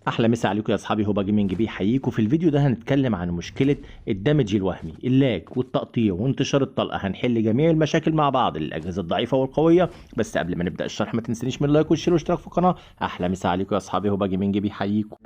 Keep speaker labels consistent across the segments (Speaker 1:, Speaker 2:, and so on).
Speaker 1: احلى مسا عليكم يا اصحابي، هوبا جيمنج بيحييكم. في الفيديو ده هنتكلم عن مشكله الدمج الوهمي، اللاج والتقطيع وانتشار الطلقه. هنحل جميع المشاكل مع بعض للاجهزه الضعيفه والقويه. بس قبل ما نبدا الشرح ما تنسونيش من لايك والشير واشتراك في القناه. احلى مسا عليكم يا اصحابي، هوبا جيمنج بيحييكم.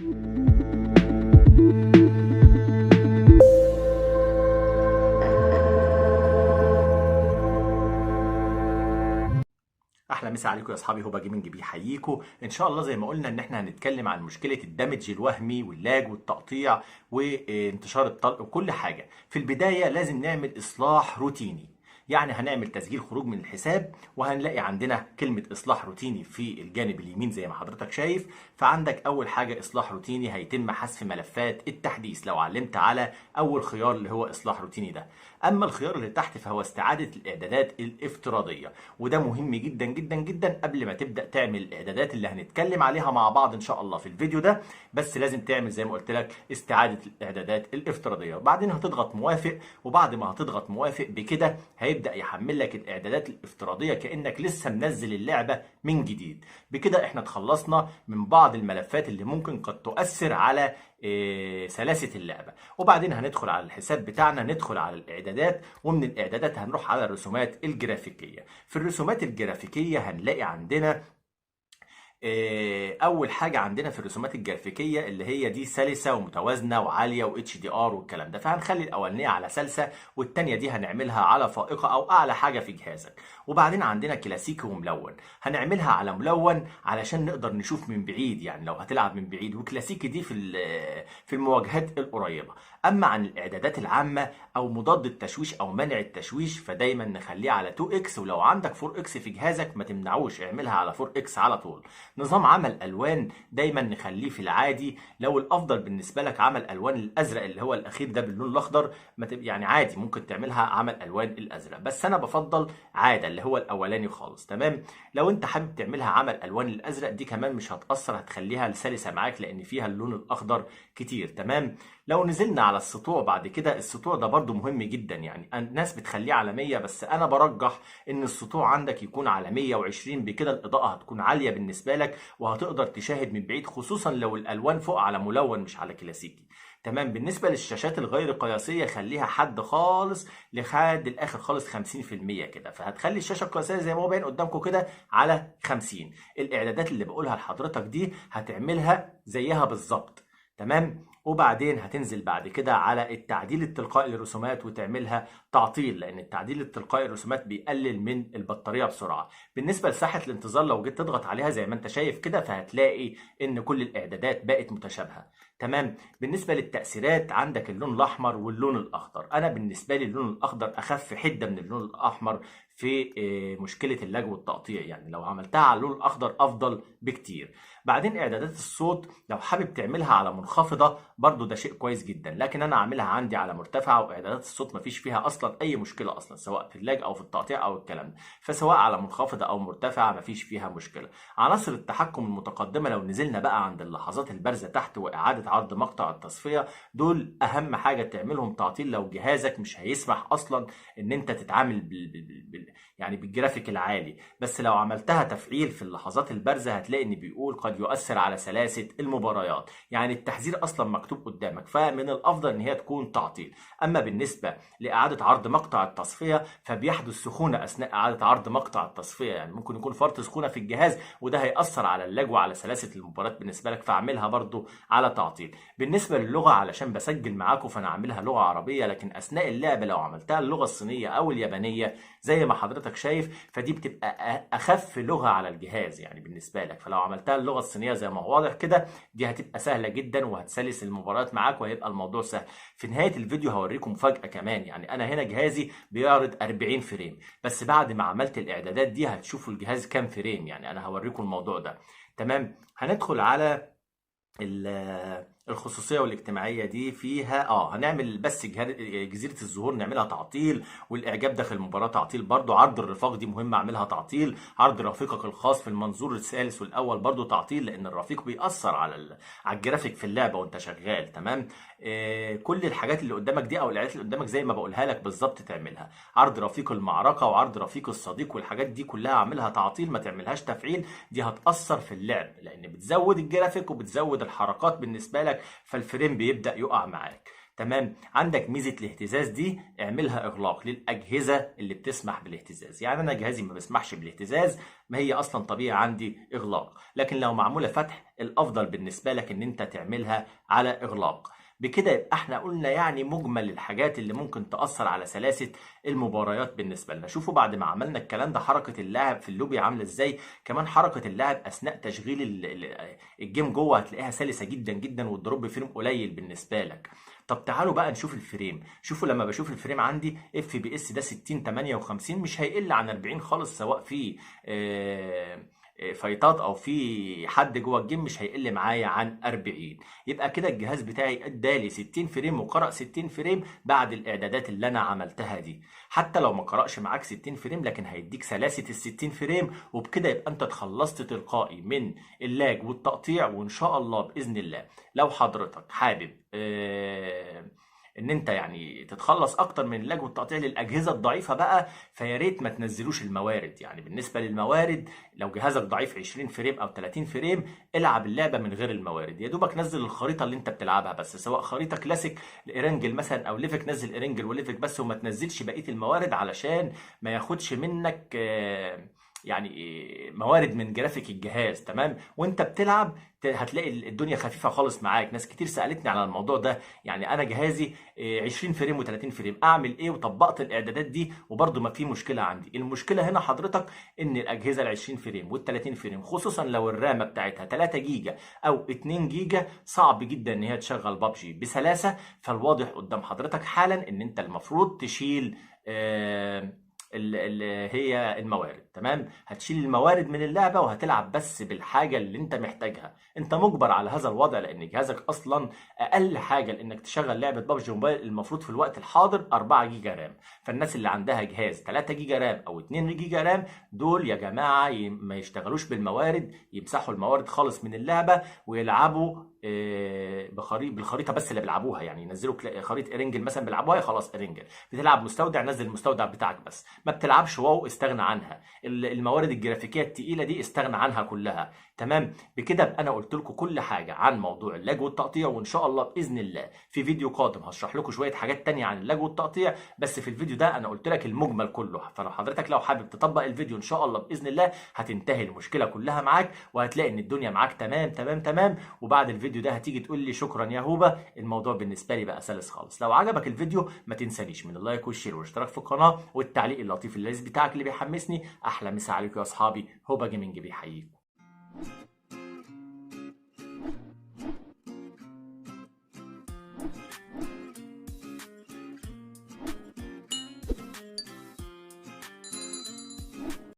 Speaker 1: احلى مسا عليكم يا اصحابي، هوبا جيمنج بيحييكم. ان شاء الله زي ما قلنا ان احنا هنتكلم عن مشكله الدمج الوهمي واللاج والتقطيع وانتشار الطلق وكل حاجه. في البدايه لازم نعمل اصلاح روتيني، يعني هنعمل تسجيل خروج من الحساب، وهنلاقي عندنا كلمة إصلاح روتيني في الجانب اليمين زي ما حضرتك شايف. فعندك أول حاجة إصلاح روتيني، هيتم حذف ملفات التحديث لو علمت على أول خيار اللي هو إصلاح روتيني ده. أما الخيار اللي تحت فهو استعادة الإعدادات الافتراضية، وده مهم جدا جدا جدا قبل ما تبدأ تعمل الإعدادات اللي هنتكلم عليها مع بعض إن شاء الله في الفيديو ده. بس لازم تعمل زي ما قلت لك استعادة الإعدادات الافتراضية، وبعدين هتضغط موافق. وبعد ما هتضغط موافق بكده هيبدأ يحمل لك الإعدادات الافتراضية كأنك لسه منزل اللعبة من جديد. بكده احنا تخلصنا من بعض الملفات اللي ممكن قد تؤثر على سلاسة اللعبة. وبعدين هندخل على الحساب بتاعنا، ندخل على الإعدادات، ومن الإعدادات هنروح على الرسومات الجرافيكية. في الرسومات الجرافيكية هنلاقي عندنا اول حاجه عندنا في الرسومات الجرافيكيه اللي هي دي سلسه ومتوازنه وعاليه واتش دي ار والكلام ده. فهنخلي الاولانيه على سلسه والتانيه دي هنعملها على فائقه او اعلى حاجه في جهازك. وبعدين عندنا كلاسيكي وملون، هنعملها على ملون علشان نقدر نشوف من بعيد، يعني لو هتلعب من بعيد. وكلاسيكي دي في المواجهات القريبه. اما عن الاعدادات العامه او مضاد التشويش او منع التشويش فدايما نخليه على 2 اكس، ولو عندك 4 اكس في جهازك ما تمنعوش، اعملها على 4 اكس على طول. نظام عمل الوان دايما نخليه في العادي. لو الافضل بالنسبه لك عمل الوان الازرق اللي هو الاخير ده باللون الاخضر، ما يعني عادي ممكن تعملها عمل الوان الازرق، بس انا بفضل عاده اللي هو الاولاني خالص. تمام. لو انت حابب تعملها عمل الوان الازرق دي كمان مش هتاثر، هتخليها سلسه معاك لان فيها اللون الاخضر كتير. تمام. لو نزلنا على السطوع بعد كده، السطوع ده برضو مهم جدا، يعني الناس بتخليه على 100 بس انا برجح ان السطوع عندك يكون على 120. بكده الاضاءه هتكون عاليه بالنسبه لك وهتقدر تشاهد من بعيد، خصوصا لو الالوان فوق على ملون مش على كلاسيكي. تمام. بالنسبه للشاشات الغير قياسيه خليها حد خالص لحد الاخر خالص 50% كده، فهتخلي الشاشه القياسيه زي ما هو باين قدامكم كده على 50. الاعدادات اللي بقولها لحضرتك دي هتعملها زيها بالظبط. تمام. وبعدين هتنزل بعد كده على التعديل التلقائي للرسومات وتعملها تعطيل، لان التعديل التلقائي للرسومات بيقلل من البطاريه بسرعه. بالنسبه لساحه الانتظار لو جيت تضغط عليها زي ما انت شايف كده فهتلاقي ان كل الاعدادات بقت متشابهه. تمام. بالنسبه للتاثيرات عندك اللون الاحمر واللون الاخضر. انا بالنسبه لي اللون الاخضر اخف حده من اللون الاحمر في مشكله اللاج والتقطيع، يعني لو عملتها على اللون الاخضر افضل بكتير. بعدين اعدادات الصوت لو حابب تعملها على منخفضه برضو ده شيء كويس جدا، لكن انا عاملها عندي على مرتفعه، واعدادات الصوت مفيش فيها اصلا اي مشكله اصلا سواء في اللاج او في التقطيع او الكلام ده. فسواء على منخفضه او مرتفعه مفيش فيها مشكله. عناصر التحكم المتقدمه لو نزلنا بقى عند اللحظات البارزه تحت واعاده عرض مقطع التصفيه، دول اهم حاجه تعملهم تعطيل لو جهازك مش هيسمح اصلا ان انت تتعامل يعني بالجرافيك العالي. بس لو عملتها تفعيل في اللحظات البارزه هتلاقي ان بيقول قد يؤثر على سلاسه المباريات، يعني التحذير اصلا مكتوب قدامك، فمن الافضل ان هي تكون تعطيل. اما بالنسبه لاعاده عرض مقطع التصفيه فبيحدث سخونه اثناء اعاده عرض مقطع التصفيه، يعني ممكن يكون فرط سخونه في الجهاز وده هيأثر على اللاج وعلى سلاسه المباراه بالنسبه لك، فاعملها برضو على تعطيل. بالنسبه للغه علشان بسجل معاكم فانا عاملها لغه عربيه، لكن اثناء اللعب لو عملتها اللغه الصينيه او اليابانيه زي ما حضرتك شايف فدي بتبقى اخف لغه على الجهاز يعني بالنسبه لك. فلو عملتها اللغه الصينيه زي ما هو واضح كده دي هتبقى سهله جدا وهتسلس المباريات معاك وهيبقى الموضوع سهل. في نهايه الفيديو هوريكم مفاجاه كمان، يعني انا هنا جهازي بيعرض 40 فريم، بس بعد ما عملت الاعدادات دي هتشوفوا الجهاز كام فريم، يعني انا هوريكم الموضوع ده. تمام. هندخل على الخصوصيه والاجتماعيه دي فيها هنعمل بس جزيره الزهور نعملها تعطيل، والاعجاب داخل المباراه تعطيل برضو، عرض الرفاق دي مهمه اعملها تعطيل، عرض رفيقك الخاص في المنظور الثالث والاول برضو تعطيل، لان الرفيق بيأثر على الجرافيك في اللعبه وانت شغال. تمام. كل الحاجات اللي قدامك دي او الاعلانات اللي قدامك زي ما بقولها لك بالظبط تعملها، عرض رفيق المعركه وعرض رفيق الصديق والحاجات دي كلها اعملها تعطيل، ما تعملهاش تفعيل، دي هتأثر في اللعب لان بتزود الجرافيك وبتزود الحركات بالنسبه لك، فالفريم بيبدأ يقع معاك. تمام. عندك ميزه الاهتزاز دي اعملها اغلاق للاجهزه اللي بتسمح بالاهتزاز، يعني انا جهازي ما بيسمحش بالاهتزاز، ما هي اصلا طبيعي عندي اغلاق، لكن لو معموله فتح الافضل بالنسبه لك ان انت تعملها على اغلاق. بكده يبقى احنا قلنا يعني مجمل الحاجات اللي ممكن تأثر على سلاسة المباريات بالنسبة لنا. شوفوا بعد ما عملنا الكلام ده حركة اللاعب في اللوبي عاملة ازاي، كمان حركة اللاعب اثناء تشغيل الجيم جوه هتلاقيها سلسة جدا جدا، والدروب فريم قليل بالنسبة لك. طب تعالوا بقى نشوف الفريم. شوفوا لما بشوف الفريم عندي اف بي اس ده 60 58 مش هيقل عن 40 خالص، سواء في فايتات او في حد جوه الجيم مش هيقل معايا عن 40. يبقى كده الجهاز بتاعي ادالي 60 فريم وقرأ 60 فريم بعد الاعدادات اللي انا عملتها دي. حتى لو ما قرأش معاك 60 فريم لكن هيديك سلاسة ال 60 فريم، وبكده يبقى انت اتخلصت تلقائي من اللاج والتقطيع. وان شاء الله باذن الله لو حضرتك حابب ان انت يعني تتخلص اكتر من اللاج والتقطيع للاجهزه الضعيفه بقى، فيا ريت ما تنزلوش الموارد. يعني بالنسبه للموارد لو جهازك ضعيف 20 فريم او 30 فريم العب اللعبه من غير الموارد، يا دوبك نزل الخريطه اللي انت بتلعبها بس، سواء خريطه كلاسيك الارنجل مثلا او ليفك، نزل ارنجل وليفك بس وما تنزلش بقيه الموارد علشان ما ياخدش منك يعني موارد من جرافيك الجهاز. تمام. وانت بتلعب هتلاقي الدنيا خفيفه خالص معاك. ناس كتير سالتني على الموضوع ده، يعني انا جهازي 20 فريم و30 فريم اعمل ايه، وطبقت الاعدادات دي وبرده ما في مشكله عندي. المشكله هنا حضرتك ان الاجهزه ال 20 فريم وال30 فريم خصوصا لو الرامه بتاعتها 3 جيجا او 2 جيجا صعب جدا ان هي تشغل بابجي بسلاسه. فالواضح قدام حضرتك حالا ان انت المفروض تشيل اللي هي الموارد. تمام. هتشيل الموارد من اللعبه وهتلعب بس بالحاجه اللي انت محتاجها. انت مجبر على هذا الوضع لان جهازك اصلا اقل حاجه لانك تشغل لعبه ببجي موبايل المفروض في الوقت الحاضر 4 جيجا رام. فالناس اللي عندها جهاز 3 جيجا رام او 2 جيجا رام دول يا جماعه ما يشتغلوش بالموارد، يمسحوا الموارد خالص من اللعبه ويلعبوا بالخريطه بس اللي بيلعبوها. يعني ينزلوا خريطه ارنجل مثلا بيلعبوها، خلاص ارنجل. بتلعب مستودع نزل المستودع بتاعك بس، ما بتلعبش واو استغنى عنها. الموارد الجرافيكيه التقيله دي استغنى عنها كلها. تمام. بكده انا قلت لكم كل حاجه عن موضوع اللاج والتقطيع، وان شاء الله باذن الله في فيديو قادم هشرح لكم شويه حاجات تانية عن اللاج والتقطيع، بس في الفيديو ده انا قلت لك المجمل كله. فلو حضرتك لو حابب تطبق الفيديو ان شاء الله باذن الله هتنتهي المشكله كلها معاك، وهتلاقي ان الدنيا معاك تمام تمام تمام. وبعد الفيديو ده هتيجي تقول لي شكرا يا هوبا، الموضوع بالنسبه لي بقى سلس خالص. لو عجبك الفيديو ما تنسانيش من اللايك والشير والاشتراك في القناه والتعليق اللطيف اللذيذ بتاعك اللي بيحمسني. احلى مسا عليكم يا اصحابي، هوبا جيمنج بيحييكم.